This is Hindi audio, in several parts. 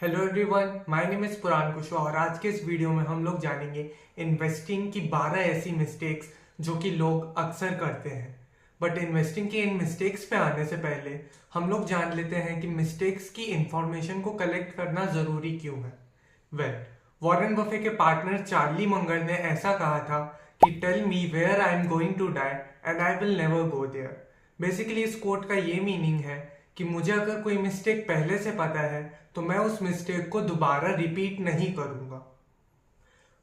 Hello everyone, my name is पुरान कुशवाहा और आज के इस वीडियो में हम लोग जानेंगे इन्वेस्टिंग की 12 ऐसी मिस्टेक्स जो कि लोग अक्सर करते हैं। बट इन्वेस्टिंग की इन मिस्टेक्स पे आने से पहले हम लोग जान लेते हैं कि मिस्टेक्स की इंफॉर्मेशन को कलेक्ट करना जरूरी क्यों है। वॉरेन बफे के पार्टनर चार्ली मंगर ने ऐसा कहा था कि tell me where I am going to die and I will never go there. Basically इस कोट का ये मीनिंग है कि मुझे अगर कोई मिस्टेक पहले से पता है तो मैं उस मिस्टेक को दोबारा रिपीट नहीं करूंगा।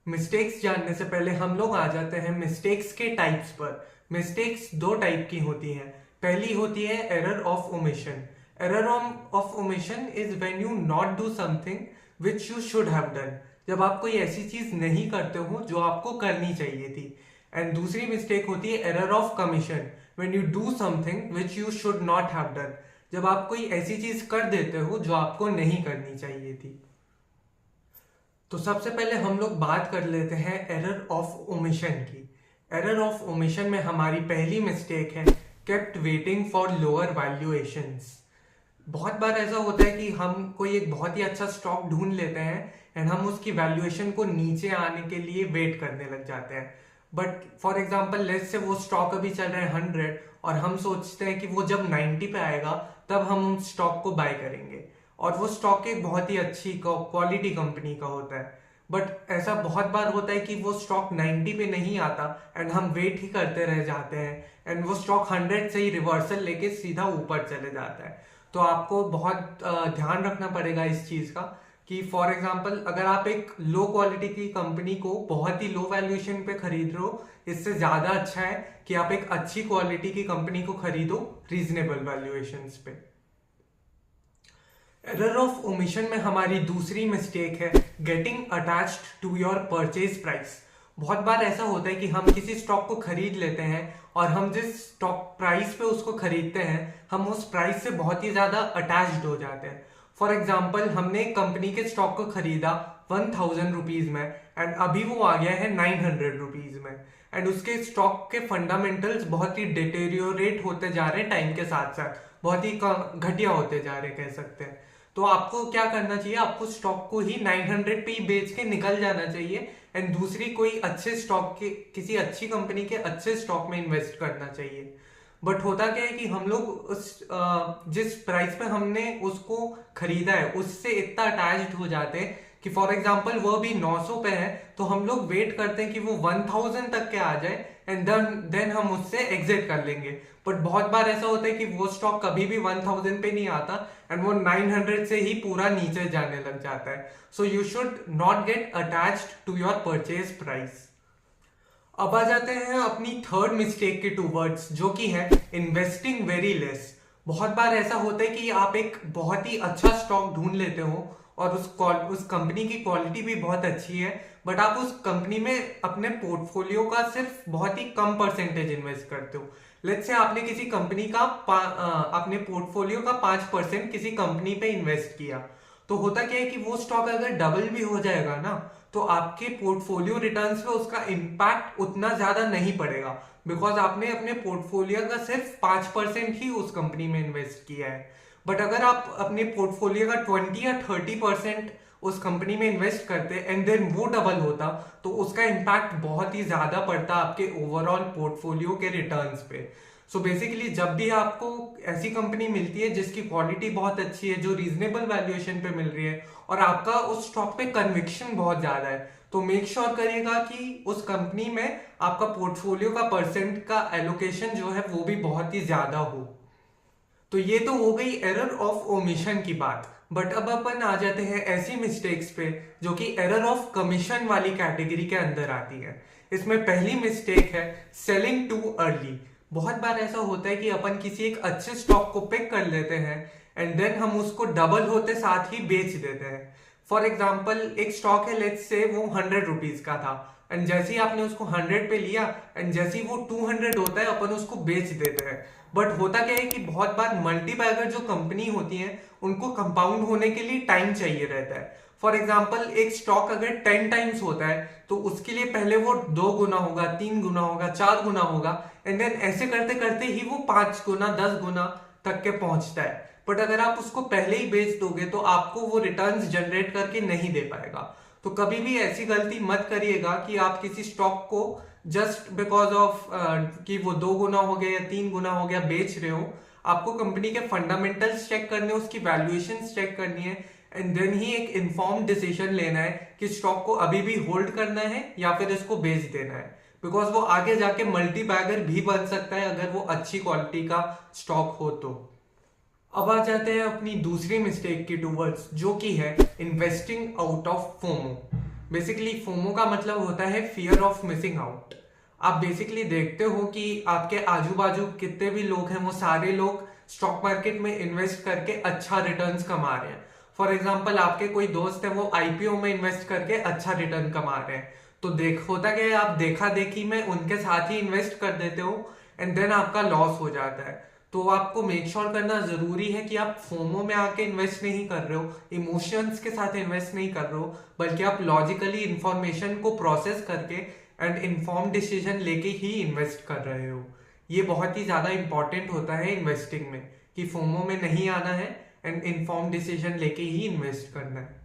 मिस्टेक्स जानने से पहले हम लोग आ जाते हैं मिस्टेक्स के टाइप्स पर। मिस्टेक्स दो टाइप की होती हैं। पहली होती है error of omission. Error of omission is when you not do something which you should have done. जब आप कोई ऐसी चीज नहीं करते हो जो आपको करनी चाहिए थी। एंड दूसरी मिस्टेक होती है error of commission, when you do something which you should not have done. जब आप कोई ऐसी चीज कर देते हो जो आपको नहीं करनी चाहिए थी। तो सबसे पहले हम लोग बात कर लेते हैं एरर ऑफ ओमिशन की। एरर ऑफ ओमिशन में हमारी पहली मिस्टेक है kept waiting for lower valuations. बहुत बार ऐसा होता है कि हम कोई एक बहुत ही अच्छा स्टॉक ढूंढ लेते हैं एंड हम उसकी वैल्यूएशन को नीचे आने के लिए वेट करने लग जाते हैं। But for example let's say वो स्टॉक अभी चल रहा है 100 और हम सोचते हैं कि वो जब 90 पे आएगा तब हम उस स्टॉक को बाय करेंगे और वो स्टॉक एक बहुत ही अच्छी क्वालिटी कंपनी का होता है। बट ऐसा बहुत बार होता है कि वो स्टॉक 90 पे नहीं आता एंड हम वेट ही करते रह जाते हैं एंड वो स्टॉक 100 से ही रिवर्सल लेके सीधा ऊपर चले जाता है। तो आपको बहुत ध्यान रखना पड़ेगा इस चीज का कि फॉर एग्जाम्पल अगर आप एक लो क्वालिटी की कंपनी को बहुत ही लो वैल्यूएशन पे खरीद रहे हो, इससे ज्यादा अच्छा है कि आप एक अच्छी क्वालिटी की कंपनी को खरीदो रीजनेबल वैल्यूएशंस पे। एरर ऑफ ओमिशन में हमारी दूसरी मिस्टेक है getting attached to your purchase price. बहुत बार ऐसा होता है कि हम किसी स्टॉक को खरीद लेते हैं और हम जिस स्टॉक प्राइस पे उसको खरीदते हैं हम उस प्राइस से बहुत ही ज्यादा अटैच्ड हो जाते हैं। फॉर एग्जाम्पल हमने एक कंपनी के स्टॉक को खरीदा 1000 रुपीज में एंड अभी वो आ गया है 900 रुपीज में एंड उसके स्टॉक के फंडामेंटल्स बहुत ही डिटेरियोरेट होते जा रहे हैं टाइम के साथ साथ, बहुत ही घटिया होते जा रहे कह सकते हैं। तो आपको क्या करना चाहिए, आपको स्टॉक को ही 900 पे ही बेच के निकल जाना चाहिए एंड दूसरी कोई अच्छे स्टॉक के किसी अच्छी कंपनी के अच्छे स्टॉक में इन्वेस्ट करना चाहिए। बट होता क्या है कि हम लोग उस जिस प्राइस पे हमने उसको खरीदा है उससे इतना अटैच्ड हो जाते हैं कि फॉर एग्जांपल वो भी 900 पे है तो हम लोग वेट करते हैं कि वो 1000 तक के आ जाए एंड देन हम उससे एग्जिट कर लेंगे। बट बहुत बार ऐसा होता है कि वो स्टॉक कभी भी 1000 पे नहीं आता एंड वो 900 से ही पूरा नीचे जाने लग जाता है। So you should not get attached to your purchase price. अब आ जाते हैं अपनी थर्ड मिस्टेक के टू वर्ड्स जो कि है इन्वेस्टिंग वेरी लेस। बहुत बार ऐसा होता है कि आप एक बहुत ही अच्छा स्टॉक ढूंढ लेते हो और उस कंपनी की क्वालिटी भी बहुत अच्छी है बट आप उस कंपनी में अपने पोर्टफोलियो का सिर्फ बहुत ही कम परसेंटेज इन्वेस्ट करते हो। लेट्स से आपने किसी कंपनी का अपने पोर्टफोलियो का 5% किसी कंपनी पे इन्वेस्ट किया तो होता क्या है कि वो स्टॉक अगर डबल भी हो जाएगा ना तो आपके पोर्टफोलियो रिटर्न्स पे उसका इम्पैक्ट उतना ज्यादा नहीं पड़ेगा बिकॉज आपने अपने पोर्टफोलियो का सिर्फ 5% ही उस कंपनी में इन्वेस्ट किया है। बट अगर आप अपने पोर्टफोलियो का 20 या 30% उस कंपनी में इन्वेस्ट करते एंड देन वो डबल होता तो उसका इम्पैक्ट बहुत ही ज्यादा पड़ता आपके ओवरऑल पोर्टफोलियो के रिटर्न्स पे। सो बेसिकली जब भी आपको ऐसी कंपनी मिलती है जिसकी क्वालिटी बहुत अच्छी है, जो रीजनेबल वैल्यूएशन पे मिल रही है और आपका उस स्टॉक पे कन्विक्शन बहुत ज्यादा है तो मेक श्योर करिएगा कि उस कंपनी में आपका पोर्टफोलियो का परसेंट का एलोकेशन जो है वो भी बहुत ही ज्यादा हो। तो ये तो हो गई एरर ऑफ ओमिशन की बात। बट अब अपन आ जाते हैं ऐसी मिस्टेक्स पे जो कि एरर ऑफ कमीशन वाली कैटेगरी के अंदर आती है। इसमें पहली मिस्टेक है सेलिंग टू अर्ली। बहुत बार ऐसा होता है कि अपन किसी एक अच्छे स्टॉक को पिक कर लेते हैं एंड देन हम उसको डबल होते साथ ही बेच देते हैं। फॉर एग्जाम्पल एक स्टॉक है लेट्स से वो 100 रुपीज का था एंड जैसे ही आपने उसको 100 पे लिया एंड जैसे ही वो 200 होता है अपन उसको बेच देते हैं। बट होता क्या है कि बहुत बार मल्टीबैगर जो कंपनी होती है उनको कंपाउंड होने के लिए टाइम चाहिए रहता है। फॉर एग्जाम्पल एक स्टॉक अगर 10 टाइम्स होता है तो उसके लिए पहले वो 2 गुना होगा, 3 गुना होगा, 4 गुना होगा एंड देन ऐसे करते करते ही वो 5 गुना 10 गुना तक के पहुंचता है। बट अगर आप उसको पहले ही बेच दोगे तो आपको वो रिटर्न्स जनरेट करके नहीं दे पाएगा। तो कभी भी ऐसी गलती मत करिएगा कि आप किसी स्टॉक को जस्ट बिकॉज ऑफ कि वो 2 गुना हो गया या 3 गुना हो गया बेच रहे हो। आपको कंपनी के फंडामेंटल्स चेक करने, उसकी वैल्यूएशन चेक करनी है, एंड देन ही एक इन्फॉर्म्ड डिसीजन लेना है कि स्टॉक को अभी भी होल्ड करना है या फिर इसको बेच देना है। बिकॉज वो आगे जाके मल्टी बैगर भी बन सकता है अगर वो अच्छी क्वालिटी का स्टॉक हो तो। अब आ जाते हैं अपनी दूसरी मिस्टेक की टूवर्ड्स, जो कि है investing out of FOMO. Basically FOMO का मतलब होता है फियर ऑफ मिसिंग आउट। आप बेसिकली देखते हो कि आपके आजू बाजू कितने भी लोग हैं वो सारे लोग स्टॉक मार्केट में इन्वेस्ट करके अच्छा रिटर्न्स कमा रहे हैं। फॉर एग्जाम्पल आपके कोई दोस्त है वो आईपीओ में इन्वेस्ट करके अच्छा रिटर्न कमा रहे हैं, तो होता क्या है, आप देखा देखी में उनके साथ ही इन्वेस्ट कर देते हो एंड देन आपका लॉस हो जाता है। तो आपको मेक श्योर करना जरूरी है कि आप फोमो में आके इन्वेस्ट नहीं कर रहे हो, इमोशंस के साथ इन्वेस्ट नहीं कर रहे हो, बल्कि आप लॉजिकली इंफॉर्मेशन को प्रोसेस करके एंड इन्फॉर्म डिसीजन लेके ही इन्वेस्ट कर रहे हो। ये बहुत ही ज्यादा इंपॉर्टेंट होता है इन्वेस्टिंग में कि फोमो में नहीं आना है एंड इन्फॉर्म डिसीजन लेके ही इन्वेस्ट करना है।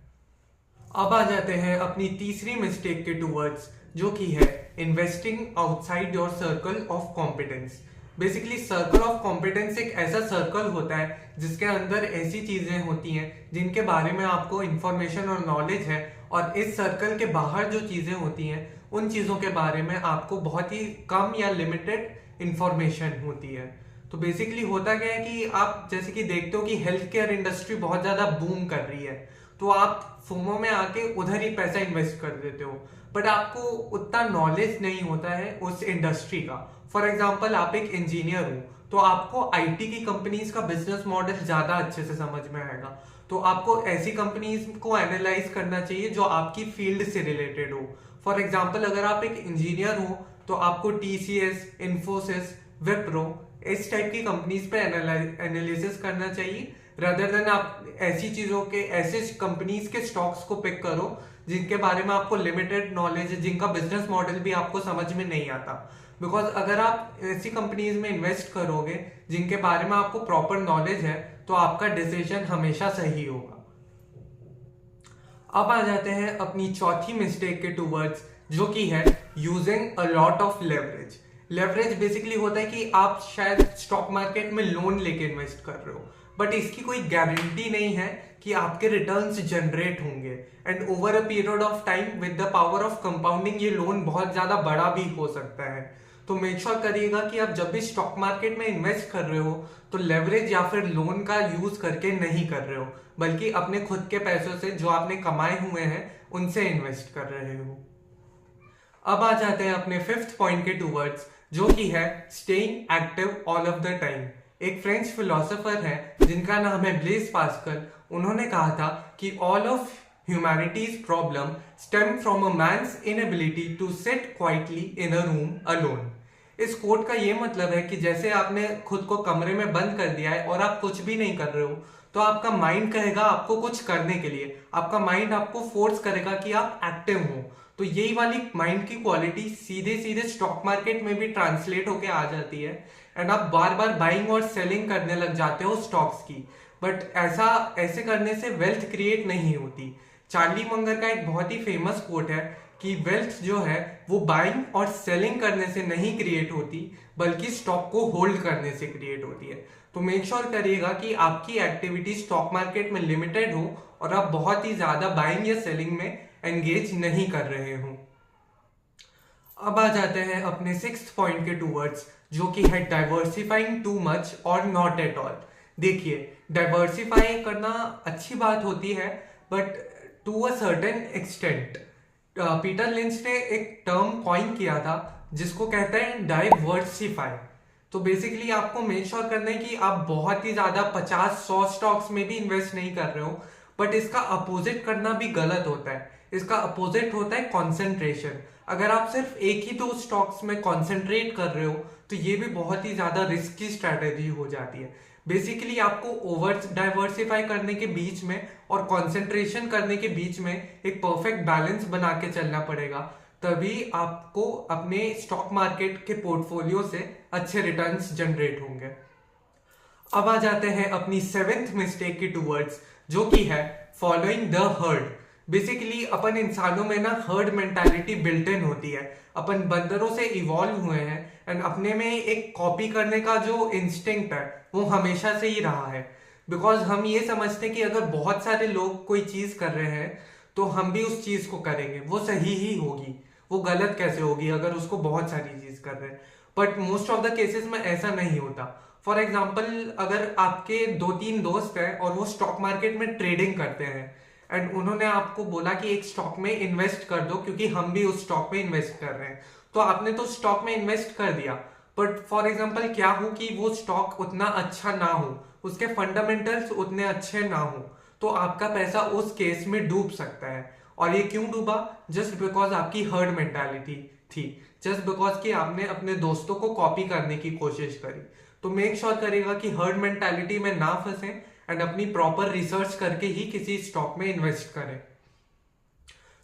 अब आ जाते हैं अपनी तीसरी मिस्टेक के टूवर्ड्स, जो कि है investing outside your circle of competence. Basically circle of competence एक ऐसा सर्कल होता है जिसके अंदर ऐसी चीजें होती हैं जिनके बारे में आपको इंफॉर्मेशन और नॉलेज है, और इस सर्कल के बाहर जो चीजें होती हैं उन चीजों के बारे में आपको बहुत ही कम या लिमिटेड इंफॉर्मेशन होती है। तो बेसिकली होता क्या है कि आप जैसे कि देखते हो कि हेल्थ केयर इंडस्ट्री बहुत ज्यादा बूम कर रही है, तो आप फोमो में आके उधर ही पैसा इन्वेस्ट कर देते हो, बट आपको उतना नॉलेज नहीं होता है उस इंडस्ट्री का। फॉर एग्जाम्पल आप एक इंजीनियर हो तो आपको आईटी की कंपनीज का बिजनेस मॉडल ज्यादा अच्छे से समझ में आएगा, तो आपको ऐसी कंपनीज को एनालाइज करना चाहिए जो आपकी फील्ड से रिलेटेड हो। फॉर एग्जाम्पल अगर आप एक इंजीनियर हो तो आपको टीसीएस, इन्फोसिस, विप्रो इस टाइप की कंपनीज पे एनालिसिस करना चाहिए, रदर देन आप ऐसी चीजों के, ऐसे कंपनीज के स्टॉक्स को पिक करो जिनके बारे में आपको लिमिटेड नॉलेज है, जिनका बिजनेस मॉडल भी आपको समझ में नहीं आता। बिकॉज अगर आप ऐसी कंपनीज में इन्वेस्ट करोगे जिनके बारे में आपको प्रॉपर नॉलेज है तो आपका डिसीजन हमेशा सही होगा। अब आ जाते हैं अपनी चौथी मिस्टेक के टूवर्ड्स, जो कि है using a lot of leverage. Leverage basically होता है कि आप शायद स्टॉक मार्केट में लोन लेके इन्वेस्ट कर रहे हो, बट इसकी कोई गारंटी नहीं है कि आपके रिटर्न्स जनरेट होंगे, and over a period of time with the power of compounding ये लोन बहुत ज्यादा बड़ा भी हो सकता है। तो मेक श्योर करिएगा कि आप जब भी स्टॉक मार्केट में इन्वेस्ट कर रहे हो तो लेवरेज या फिर लोन का यूज करके नहीं कर रहे हो, बल्कि अपने खुद के पैसों से जो आपने कमाए हुए हैं उनसे इन्वेस्ट कर रहे हो। अब आ जाते हैं अपने फिफ्थ पॉइंट के टूवर्ड्स, जो कि है staying active all of the time. एक फ्रेंच फिलोसोफर है जिनका नाम है ब्लेज पास्कल। उन्होंने कहा था कि all of humanity's problem stem from a man's inability to sit quietly in a room alone. इस कोट का ये मतलब है कि जैसे आपने खुद को कमरे में बंद कर दिया है और आप कुछ भी नहीं कर रहे हो, तो आपका माइंड कहेगा आपको कुछ करने के लिए, आपका माइंड आपको फोर्स करेगा कि आप एक्टिव हो। तो यही वाली माइंड की क्वालिटी सीधे सीधे स्टॉक मार्केट में भी ट्रांसलेट होके आ जाती है, एंड आप बार बार बाइंग और सेलिंग करने लग जाते हो स्टॉक्स की। बट ऐसे करने से वेल्थ क्रिएट नहीं होती। चार्ली मंगर का एक बहुत ही फेमस कोट है कि वेल्थ जो है वो बाइंग और सेलिंग करने से नहीं क्रिएट होती, बल्कि स्टॉक को होल्ड करने से क्रिएट होती है। तो मेक श्योर करिएगा कि आपकी एक्टिविटी स्टॉक मार्केट में लिमिटेड हो और आप बहुत ही ज्यादा बाइंग या सेलिंग में एंगेज नहीं कर रहे हो। अब आ जाते हैं अपने सिक्स्थ पॉइंट के टूवर्ड्स, जो कि है डाइवर्सिफाइंग टू मच और नॉट एट ऑल। देखिए, डाइवर्सिफाई करना अच्छी बात होती है, but to a certain extent. Peter Lynch ने एक टर्म कॉइन किया था जिसको कहते हैं डाइवर्सिफाई। तो बेसिकली आपको मेक श्योर करना है कि आप बहुत ही ज्यादा 50-100 स्टॉक्स में भी इन्वेस्ट नहीं कर रहे हो, बट इसका अपोजिट करना भी गलत होता है। इसका अपोजिट होता है कॉन्सेंट्रेशन। अगर आप सिर्फ एक ही 2 स्टॉक्स में कॉन्सेंट्रेट कर रहे हो तो ये भी बहुत ही ज्यादा रिस्की स्ट्रैटेजी हो जाती है। बेसिकली आपको ओवर डाइवर्सिफाई करने के बीच में और कॉन्सेंट्रेशन करने के बीच में एक परफेक्ट बैलेंस बना के चलना पड़ेगा, तभी आपको अपने स्टॉक मार्केट के पोर्टफोलियो से अच्छे रिटर्न्स जनरेट होंगे। अब आ जाते हैं अपनी 7th मिस्टेक की टूवर्ड्स, जो कि है फॉलोइंग द हर्ड। बेसिकली अपन इंसानों में ना हर्ड मेंटालिटी बिल्ट इन होती है। अपन बंदरों से इवॉल्व हुए हैं एंड अपने में एक कॉपी करने का जो इंस्टिंक्ट है वो हमेशा से ही रहा है। बिकॉज हम ये समझते हैं कि अगर बहुत सारे लोग कोई चीज कर रहे हैं तो हम भी उस चीज को करेंगे, वो सही ही होगी, वो गलत कैसे होगी अगर उसको बहुत सारी चीज कर रहे हैं। But most of the cases में ऐसा नहीं होता। फॉर एग्जाम्पल, अगर आपके 2-3 दोस्त हैं और वो स्टॉक मार्केट में ट्रेडिंग करते हैं एंड उन्होंने आपको बोला कि एक स्टॉक में इन्वेस्ट कर दो क्योंकि हम भी उस स्टॉक में इन्वेस्ट कर रहे हैं, तो आपने तो स्टॉक में इन्वेस्ट कर दिया। बट फॉर एग्जाम्पल क्या हो कि वो स्टॉक उतना अच्छा ना हो, उसके फंडामेंटल्स उतने अच्छे ना हो, तो आपका पैसा उस केस में डूब सकता है। और ये क्यों डूबा? जस्ट बिकॉज आपकी हर्ड मेंटालिटी थी, जस्ट बिकॉज कि आपने अपने दोस्तों को कॉपी करने की कोशिश करी। तो मेक श्योर करेगा कि हर्ड मेंटालिटी में ना फंसे एंड अपनी प्रॉपर रिसर्च करके ही किसी स्टॉक में इन्वेस्ट करें।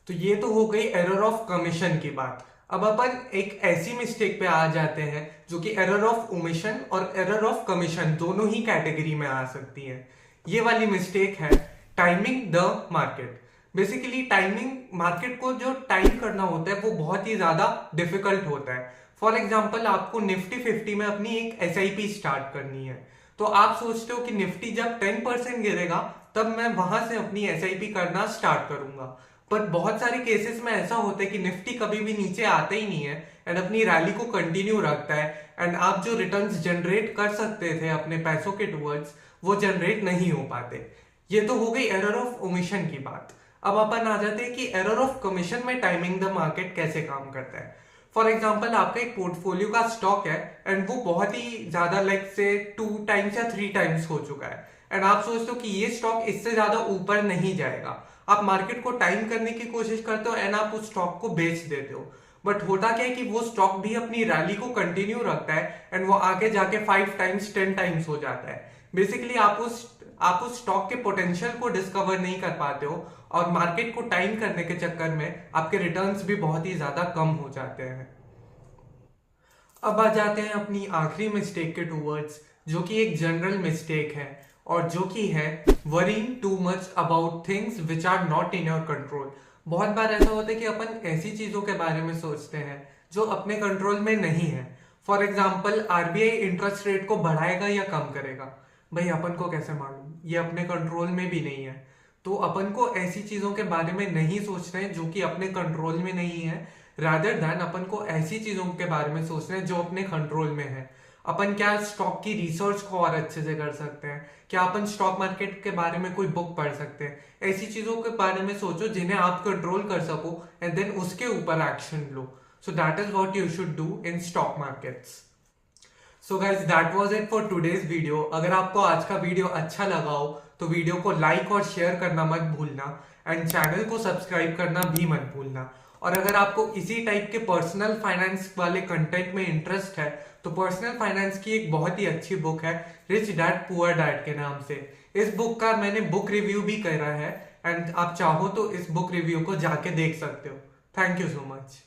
तो ये तो हो गई एरर ऑफ कमीशन की बात। अब अपन एक ऐसी मिस्टेक पे आ जाते हैं जो कि एरर ऑफ ओमिशन और एरर ऑफ कमीशन दोनों ही कैटेगरी में आ सकती है। ये वाली मिस्टेक है timing the market. Basically timing market को जो टाइम करना होता है वो बहुत ही ज्यादा डिफिकल्ट होता है। फॉर एग्जाम्पल, आपको निफ्टी 50 में अपनी एक एसआईपी स्टार्ट करनी है, तो आप सोचते हो कि निफ्टी जब 10% गिरेगा तब मैं वहां से अपनी एसआईपी करना स्टार्ट करूंगा। पर बहुत सारे केसेस में ऐसा होता है कि निफ्टी कभी भी नीचे आता ही नहीं है एंड अपनी रैली को कंटिन्यू रखता है एंड आप जो रिटर्न्स जनरेट कर सकते थे अपने पैसों के टुवर्ड्स वो जनरेट नहीं हो पाते। ये तो हो गई एरर ऑफ ओमिशन की बात। अब अपन आ जाते हैं कि एरर ऑफ कमीशन में टाइमिंग द मार्केट कैसे काम करता है। फॉर एग्जाम्पल, आपका एक पोर्टफोलियो का स्टॉक है एंड वो बहुत ही ज्यादा लाइक से 2 टाइम्स या 3 टाइम्स हो चुका है एंड आप सोचते हो कि ये स्टॉक इससे ज्यादा ऊपर नहीं जाएगा। आप मार्केट को टाइम करने की कोशिश करते हो एंड आप उस स्टॉक को बेच देते हो। बट होता क्या है कि वो स्टॉक भी अपनी रैली को कंटिन्यू रखता है एंड वो आगे जाके 5 टाइम्स 10 टाइम्स हो जाता है। बेसिकली आप उस स्टॉक के पोटेंशियल को डिस्कवर नहीं कर पाते हो और मार्केट को टाइम करने के चक्कर में आपके रिटर्न्स भी बहुत ही ज्यादा कम हो जाते हैं। अब आ जाते हैं अपनी आखिरी मिस्टेक के टूवर्ड्स, जो कि एक जनरल मिस्टेक है और जो कि है worrying too much about things which are not in your control. बहुत बार ऐसा होता है कि अपन ऐसी चीजों के बारे में सोचते हैं जो अपने कंट्रोल में नहीं है। For example, RBI interest rate को बढ़ाएगा या कम करेगा, भाई अपन को कैसे मालूम, ये अपने कंट्रोल में भी नहीं है। तो अपन को ऐसी चीजों के बारे में नहीं सोचना है जो कि अपने कंट्रोल में नहीं है, रादर दैन अपन को ऐसी चीजों के बारे में सोचना है जो अपने कंट्रोल में है। अपन क्या स्टॉक की रिसर्च को और अच्छे से कर सकते हैं, क्या अपन स्टॉक मार्केट के बारे में कोई बुक पढ़ सकते हैं, ऐसी चीजों के बारे में सोचो जिन्हें आप कंट्रोल कर सको एंड देन उसके ऊपर action low. So that is what you should do in stock markets. So guys, that was it for today's video. अगर आपको आज का वीडियो अच्छा लगा हो तो वीडियो को लाइक और शेयर करना मत भूलना एंड चैनल को सब्सक्राइब करना भी मत भूलना। और अगर आपको इसी टाइप के पर्सनल फाइनेंस वाले कंटेंट में इंटरेस्ट है तो पर्सनल फाइनेंस की एक बहुत ही अच्छी बुक है रिच डैड पुअर डैड के नाम से। इस बुक का मैंने बुक रिव्यू भी करा है एंड आप चाहो तो इस बुक रिव्यू को जाके देख सकते हो। Thank you so much.